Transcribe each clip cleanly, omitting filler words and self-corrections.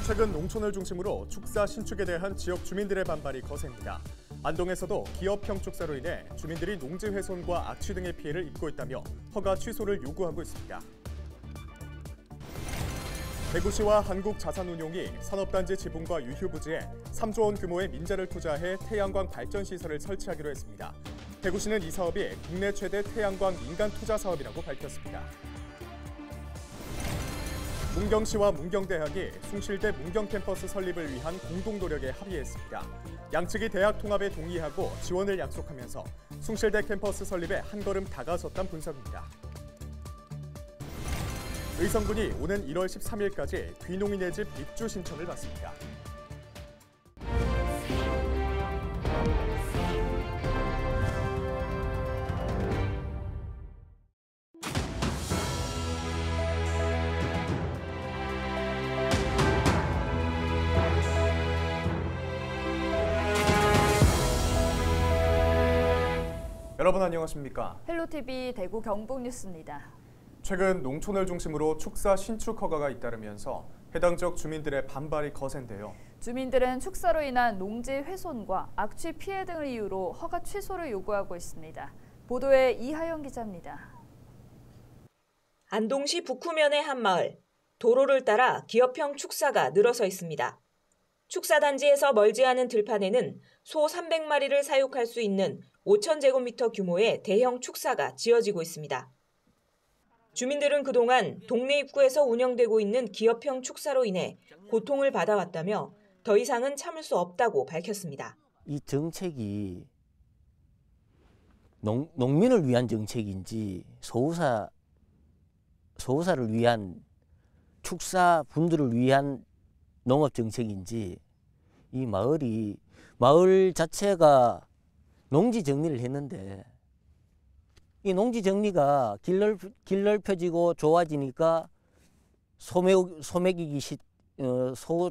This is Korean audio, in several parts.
최근 농촌을 중심으로 축사 신축에 대한 지역 주민들의 반발이 거셉니다. 안동에서도 기업형 축사로 인해 주민들이 농지 훼손과 악취 등의 피해를 입고 있다며 허가 취소를 요구하고 있습니다. 대구시와 한국자산운용이 산업단지 지붕과 유휴부지에 3조 원 규모의 민자를 투자해 태양광 발전시설을 설치하기로 했습니다. 대구시는 이 사업이 국내 최대 태양광 민간 투자 사업이라고 밝혔습니다. 문경시와 문경대학이 숭실대 문경캠퍼스 설립을 위한 공동노력에 합의했습니다. 양측이 대학 통합에 동의하고 지원을 약속하면서 숭실대 캠퍼스 설립에 한 걸음 다가섰다는 분석입니다. 의성군이 오는 1월 13일까지 귀농인의 집 입주 신청을 받습니다. 여러분 안녕하십니까? 헬로TV 대구 경북 뉴스입니다. 최근 농촌을 중심으로 축사 신축 허가가 잇따르면서 해당 지역 주민들의 반발이 거센데요. 주민들은 축사로 인한 농지 훼손과 악취 피해 등을 이유로 허가 취소를 요구하고 있습니다. 보도에 이하영 기자입니다. 안동시 북후면의 한 마을, 도로를 따라 기업형 축사가 늘어서 있습니다. 축사단지에서 멀지 않은 들판에는 소 300마리를 사육할 수 있는 5,000제곱미터 규모의 대형 축사가 지어지고 있습니다. 주민들은 그동안 동네 입구에서 운영되고 있는 기업형 축사로 인해 고통을 받아왔다며 더 이상은 참을 수 없다고 밝혔습니다. 이 정책이 농민을 위한 정책인지 소유사를 위한 축사분들을 위한 농업 정책인지 이 마을 자체가 농지 정리를 했는데 이 농지 정리가 길 넓혀지고 좋아지니까 소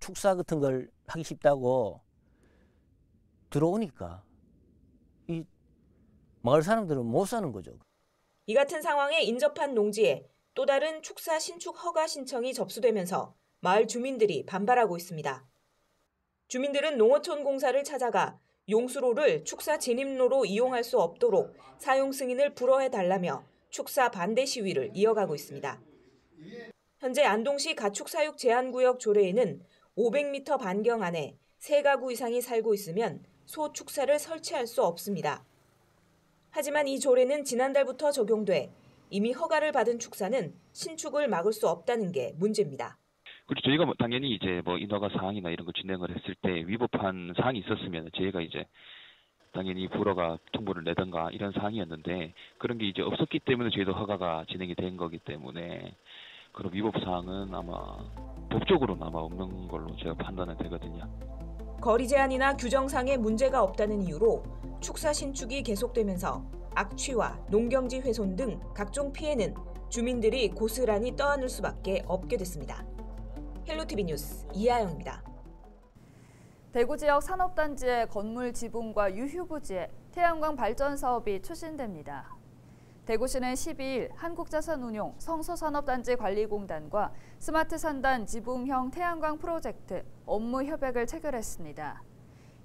축사 같은 걸 하기 쉽다고 들어오니까 이 마을 사람들은 못 사는 거죠. 이 같은 상황에 인접한 농지에 또 다른 축사 신축 허가 신청이 접수되면서 마을 주민들이 반발하고 있습니다. 주민들은 농어촌 공사를 찾아가 용수로를 축사 진입로로 이용할 수 없도록 사용 승인을 불허해달라며 축사 반대 시위를 이어가고 있습니다. 현재 안동시 가축사육 제한구역 조례에는 500m 반경 안에 3가구 이상이 살고 있으면 소 축사를 설치할 수 없습니다. 하지만 이 조례는 지난달부터 적용돼 이미 허가를 받은 축사는 신축을 막을 수 없다는 게 문제입니다. 그리고 저희가 당연히 이제 인허가 사항이나 이런 거 진행을 했을 때 위법한 사항이 있었으면 저희가 이제 당연히 불허가 통보를 내던가 이런 사항이었는데 그런 게 이제 없었기 때문에 저희도 허가가 진행이 된 거기 때문에 그런 위법 사항은 아마 법적으로는 아마 없는 걸로 제가 판단은 되거든요. 거리 제한이나 규정상의 문제가 없다는 이유로 축사 신축이 계속되면서 악취와 농경지 훼손 등 각종 피해는 주민들이 고스란히 떠안을 수밖에 없게 됐습니다. 헬로TV 뉴스 이하영입니다. 대구 지역 산업단지의 건물 지붕과 유휴부지에 태양광 발전 사업이 추진됩니다. 대구시는 12일 한국자산운용 성서산업단지관리공단과 스마트산단 지붕형 태양광 프로젝트 업무 협약을 체결했습니다.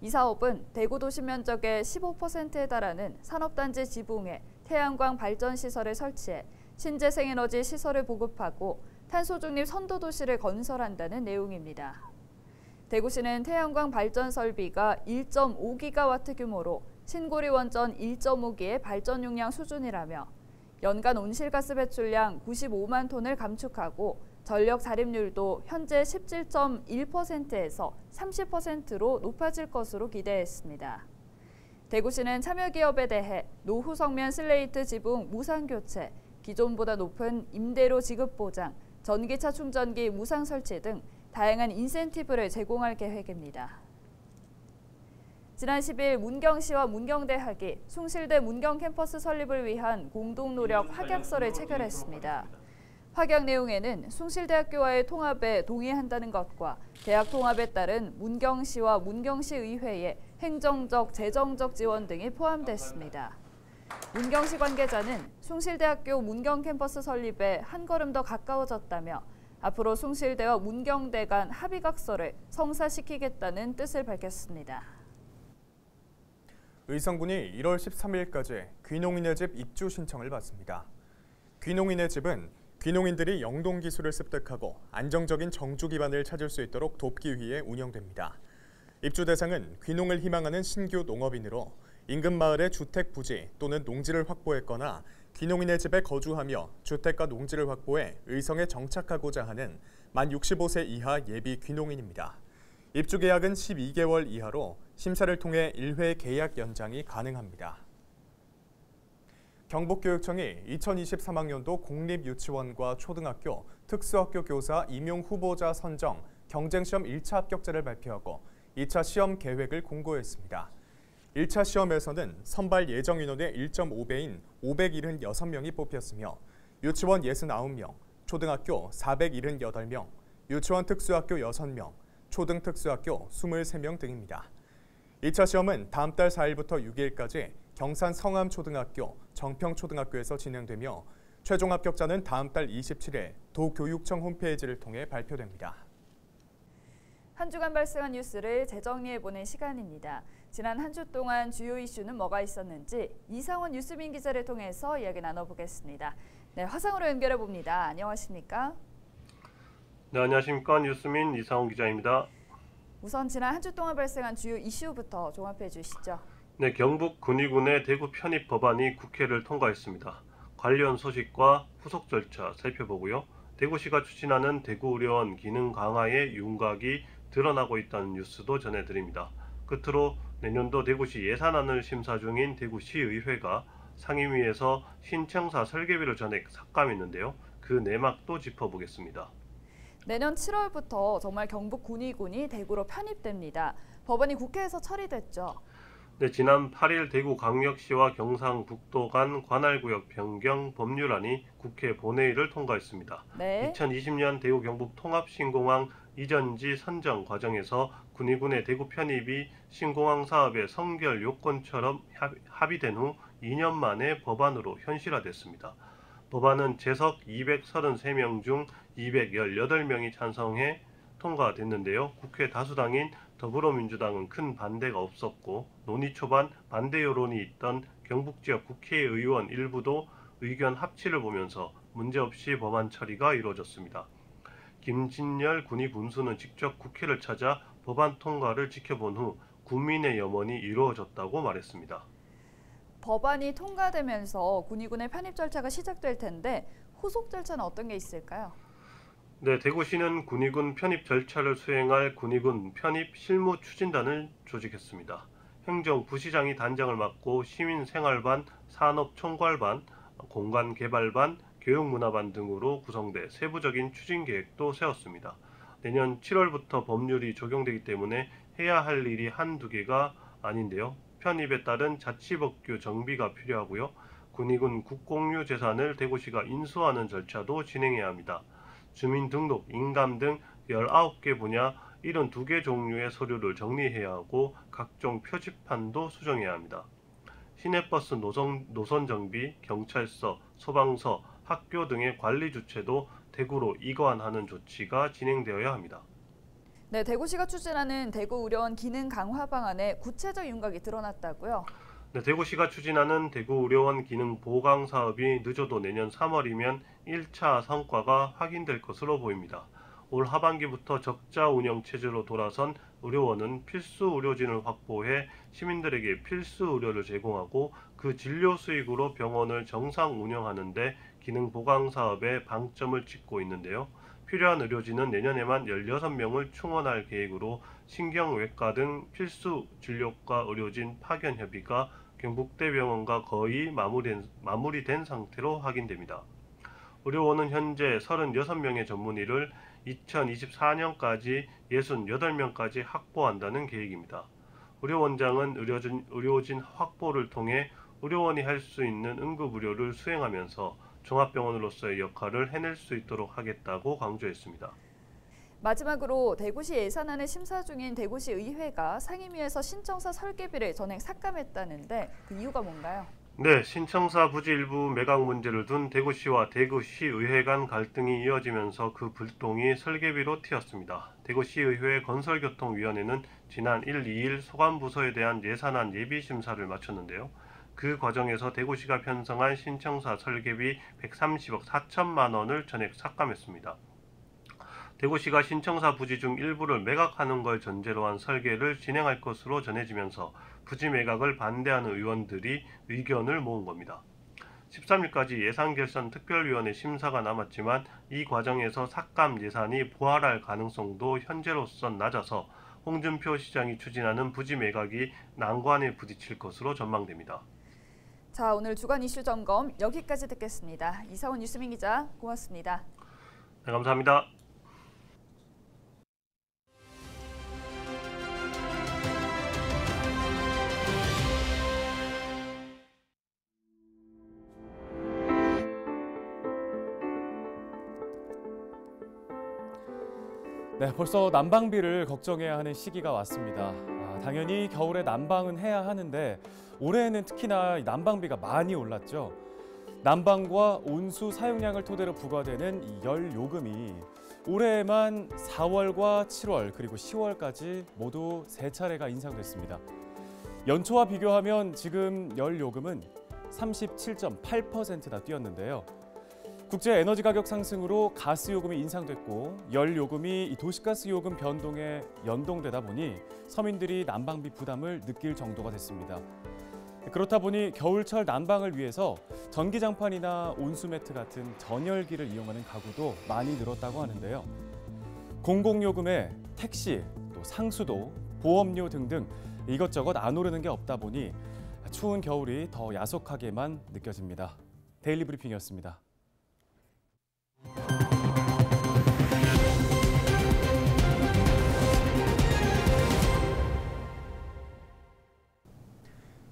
이 사업은 대구 도시 면적의 15%에 달하는 산업단지 지붕에 태양광 발전 시설을 설치해 신재생에너지 시설을 보급하고 탄소 중립 선도 도시를 건설한다는 내용입니다. 대구시는 태양광 발전 설비가 1.5기가와트 규모로 신고리 원전 1.5기의 발전 용량 수준이라며 연간 온실가스 배출량 95만 톤을 감축하고 전력 자립률도 현재 17.1%에서 30%로 높아질 것으로 기대했습니다. 대구시는 참여기업에 대해 노후 성면 슬레이트 지붕 무상 교체, 기존보다 높은 임대료 지급 보장, 전기차 충전기 무상 설치 등 다양한 인센티브를 제공할 계획입니다. 지난 10일 문경시와 문경대학이 숭실대 문경 캠퍼스 설립을 위한 공동노력 확약서를 체결했습니다. 확약 내용에는 숭실대학교와의 통합에 동의한다는 것과 대학 통합에 따른 문경시와 문경시의회의 행정적, 재정적 지원 등이 포함됐습니다. 문경시 관계자는 숭실대학교 문경 캠퍼스 설립에 한 걸음 더 가까워졌다며 앞으로 숭실대와 문경대 간 합의각서를 성사시키겠다는 뜻을 밝혔습니다. 의성군이 1월 13일까지 귀농인의 집 입주 신청을 받습니다. 귀농인의 집은 귀농인들이 영동 기술을 습득하고 안정적인 정주 기반을 찾을 수 있도록 돕기 위해 운영됩니다. 입주 대상은 귀농을 희망하는 신규 농업인으로 인근 마을의 주택 부지 또는 농지를 확보했거나 귀농인의 집에 거주하며 주택과 농지를 확보해 의성에 정착하고자 하는 만 65세 이하 예비 귀농인입니다. 입주 계약은 12개월 이하로 심사를 통해 1회 계약 연장이 가능합니다. 경북교육청이 2023학년도 공립유치원과 초등학교, 특수학교 교사 임용 후보자 선정 경쟁시험 1차 합격자를 발표하고 2차 시험 계획을 공고했습니다. 1차 시험에서는 선발 예정 인원의 1.5배인 576명이 뽑혔으며 유치원 69명, 초등학교 478명, 유치원 특수학교 6명, 초등 특수학교 23명 등입니다. 2차 시험은 다음 달 4일부터 6일까지 경산 성암초등학교, 정평초등학교에서 진행되며 최종 합격자는 다음 달 27일 도교육청 홈페이지를 통해 발표됩니다. 한 주간 발생한 뉴스를 재정리해보는 시간입니다. 지난 한 주 동안 주요 이슈는 뭐가 있었는지 이상원 뉴스민 기자를 통해서 이야기 나눠보겠습니다. 네, 화상으로 연결해봅니다. 안녕하십니까? 네, 안녕하십니까. 뉴스민 이상원 기자입니다. 우선 지난 한 주 동안 발생한 주요 이슈부터 종합해 주시죠. 네, 경북 군위군의 대구 편입 법안이 국회를 통과했습니다. 관련 소식과 후속 절차 살펴보고요. 대구시가 추진하는 대구의료원 기능 강화의 윤곽이 드러나고 있다는 뉴스도 전해드립니다. 끝으로 내년도 대구시 예산안을 심사 중인 대구시의회가 상임위에서 신청사 설계비를 전액 삭감했는데요. 그 내막도 짚어보겠습니다. 내년 7월부터 정말 경북 군위군이 대구로 편입됩니다. 법안이 국회에서 처리됐죠. 네, 지난 8일 대구광역시와 경상북도 간 관할구역 변경 법률안이 국회 본회의를 통과했습니다. 네. 2020년 대구 경북 통합신공항 이전지 선정 과정에서 군위군의 대구 편입이 신공항 사업의 선결 요건처럼 합의된 후 2년 만에 법안으로 현실화됐습니다. 법안은 재석 233명 중 218명이 찬성해 통과됐는데요. 국회 다수당인 더불어민주당은 큰 반대가 없었고 논의 초반 반대 여론이 있던 경북지역 국회의원 일부도 의견 합치를 보면서 문제없이 법안 처리가 이루어졌습니다. 김진열 군위 군수는 직접 국회를 찾아 법안 통과를 지켜본 후 국민의 염원이 이루어졌다고 말했습니다. 법안이 통과되면서 군위군의 편입 절차가 시작될 텐데 후속 절차는 어떤 게 있을까요? 네, 대구시는 군위군 편입 절차를 수행할 군위군 편입 실무 추진단을 조직했습니다. 행정부시장이 단장을 맡고 시민생활반, 산업총괄반, 공간개발반, 교육문화반 등으로 구성돼 세부적인 추진 계획도 세웠습니다. 내년 7월부터 법률이 적용되기 때문에 해야 할 일이 한두 개가 아닌데요. 편입에 따른 자치법규 정비가 필요하고요. 군위군 국공유 재산을 대구시가 인수하는 절차도 진행해야 합니다. 주민등록, 인감 등 19개 분야 72개 종류의 서류를 정리해야 하고 각종 표지판도 수정해야 합니다. 시내버스 노선 정비, 경찰서, 소방서, 학교 등의 관리 주체도 대구로 이관하는 조치가 진행되어야 합니다. 네, 대구시가 추진하는 대구의료원 기능 강화 방안에 구체적 윤곽이 드러났다고요? 네, 대구시가 추진하는 대구의료원 기능 보강 사업이 늦어도 내년 3월이면 1차 성과가 확인될 것으로 보입니다. 올 하반기부터 적자 운영 체제로 돌아선 의료원은 필수 의료진을 확보해 시민들에게 필수 의료를 제공하고 그 진료 수익으로 병원을 정상 운영하는 데 기능 보강 사업에 방점을 찍고 있는데요. 필요한 의료진은 내년에만 16명을 충원할 계획으로 신경외과 등 필수 진료과 의료진 파견 협의가 경북대병원과 거의 마무리된 상태로 확인됩니다. 의료원은 현재 36명의 전문의를 2024년까지 68명까지 확보한다는 계획입니다. 의료원장은 의료진 확보를 통해 의료원이 할 수 있는 응급의료를 수행하면서 종합병원으로서의 역할을 해낼 수 있도록 하겠다고 강조했습니다. 마지막으로 대구시 예산안을 심사 중인 대구시 의회가 상임위에서 신청사 설계비를 전액 삭감했다는데 그 이유가 뭔가요? 네, 신청사 부지 일부 매각 문제를 둔 대구시와 대구시의회 간 갈등이 이어지면서 그 불똥이 설계비로 튀었습니다. 대구시의회 건설교통위원회는 지난 1, 2일 소관부서에 대한 예산안 예비심사를 마쳤는데요. 그 과정에서 대구시가 편성한 신청사 설계비 130억 4천만 원을 전액 삭감했습니다. 대구시가 신청사 부지 중 일부를 매각하는 걸 전제로 한 설계를 진행할 것으로 전해지면서 부지 매각을 반대하는 의원들이 의견을 모은 겁니다. 13일까지 예산결산 특별위원회 심사가 남았지만 이 과정에서 삭감 예산이 부활할 가능성도 현재로선 낮아서 홍준표 시장이 추진하는 부지 매각이 난관에 부딪힐 것으로 전망됩니다. 자, 오늘 주간 이슈 점검 여기까지 듣겠습니다. 이상원 뉴스민 기자, 고맙습니다. 네, 감사합니다. 네, 벌써 난방비를 걱정해야 하는 시기가 왔습니다. 당연히 겨울에 난방은 해야 하는데 올해에는 특히나 난방비가 많이 올랐죠. 난방과 온수 사용량을 토대로 부과되는 이 열 요금이 올해에만 4월과 7월 그리고 10월까지 모두 3차례가 인상됐습니다. 연초와 비교하면 지금 열 요금은 37.8%나 뛰었는데요. 국제 에너지 가격 상승으로 가스 요금이 인상됐고 열 요금이 도시가스 요금 변동에 연동되다 보니 서민들이 난방비 부담을 느낄 정도가 됐습니다. 그렇다 보니 겨울철 난방을 위해서 전기장판이나 온수매트 같은 전열기를 이용하는 가구도 많이 늘었다고 하는데요. 공공요금에 택시, 또 상수도, 보험료 등등 이것저것 안 오르는 게 없다 보니 추운 겨울이 더 야속하게만 느껴집니다. 데일리 브리핑이었습니다.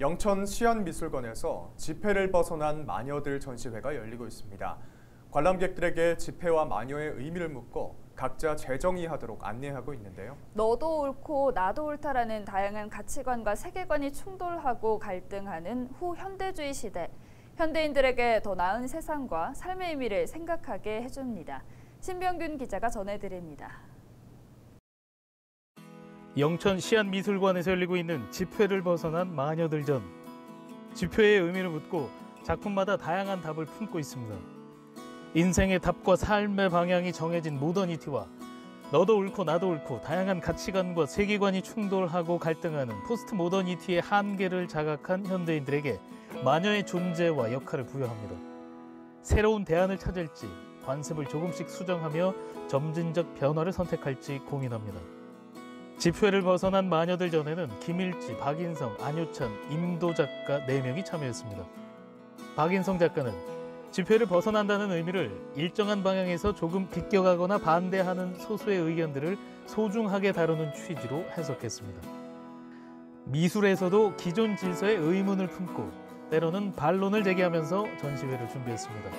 영천 시안미술관에서 지폐를 벗어난 마녀들 전시회가 열리고 있습니다. 관람객들에게 지폐와 마녀의 의미를 묻고 각자 재정의하도록 안내하고 있는데요. 너도 옳고 나도 옳다라는 다양한 가치관과 세계관이 충돌하고 갈등하는 후현대주의 시대. 현대인들에게 더 나은 세상과 삶의 의미를 생각하게 해줍니다. 신병균 기자가 전해드립니다. 영천 시안미술관에서 열리고 있는 지폐를 벗어난 마녀들전. 지폐의 의미를 묻고 작품마다 다양한 답을 품고 있습니다. 인생의 답과 삶의 방향이 정해진 모더니티와 너도 옳고 나도 옳고 다양한 가치관과 세계관이 충돌하고 갈등하는 포스트 모더니티의 한계를 자각한 현대인들에게 마녀의 존재와 역할을 부여합니다. 새로운 대안을 찾을지 관습을 조금씩 수정하며 점진적 변화를 선택할지 고민합니다. 지폐를 벗어난 마녀들 전에는 김일지, 박인성, 안효찬, 임도 작가 4명이 참여했습니다. 박인성 작가는 지폐를 벗어난다는 의미를 일정한 방향에서 조금 비껴가거나 반대하는 소수의 의견들을 소중하게 다루는 취지로 해석했습니다. 미술에서도 기존 질서에 의문을 품고 때로는 반론을 제기하면서 전시회를 준비했습니다.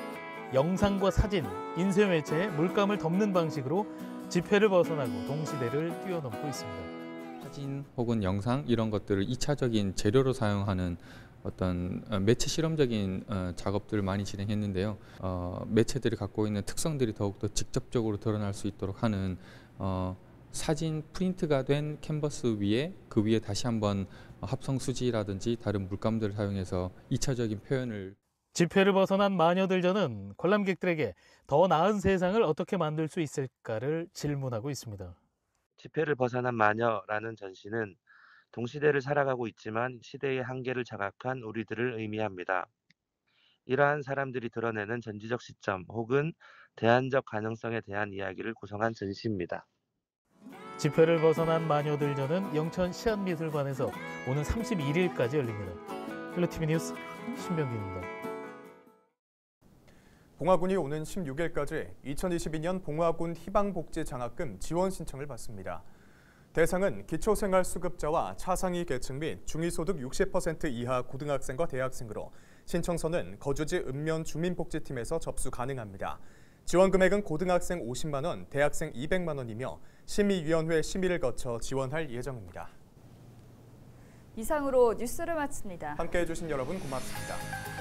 영상과 사진, 인쇄매체에 물감을 덮는 방식으로 지폐를 벗어나고 동시대를 뛰어넘고 있습니다. 사진 혹은 영상 이런 것들을 2차적인 재료로 사용하는 어떤 매체 실험적인 작업들을 많이 진행했는데요. 매체들이 갖고 있는 특성들이 더욱더 직접적으로 드러날 수 있도록 하는 사진 프린트가 된 캔버스 위에 그 위에 다시 한번 합성 수지라든지 다른 물감들을 사용해서 2차적인 표현을 지폐를 벗어난 마녀들전은 관람객들에게 더 나은 세상을 어떻게 만들 수 있을까를 질문하고 있습니다. 지폐를 벗어난 마녀라는 전시는 동시대를 살아가고 있지만 시대의 한계를 자각한 우리들을 의미합니다. 이러한 사람들이 드러내는 전지적 시점 혹은 대안적 가능성에 대한 이야기를 구성한 전시입니다. 지폐를 벗어난 마녀들전은 영천 시안미술관에서 오는 31일까지 열립니다. 헬로티비 뉴스 신병균입니다. 봉화군이 오는 16일까지 2022년 봉화군 희망복지장학금 지원 신청을 받습니다. 대상은 기초생활수급자와 차상위 계층 및 중위소득 60% 이하 고등학생과 대학생으로 신청서는 거주지 읍면 주민복지팀에서 접수 가능합니다. 지원 금액은 고등학생 50만 원, 대학생 200만 원이며 심의위원회 심의를 거쳐 지원할 예정입니다. 이상으로 뉴스를 마칩니다. 함께해 주신 여러분 고맙습니다.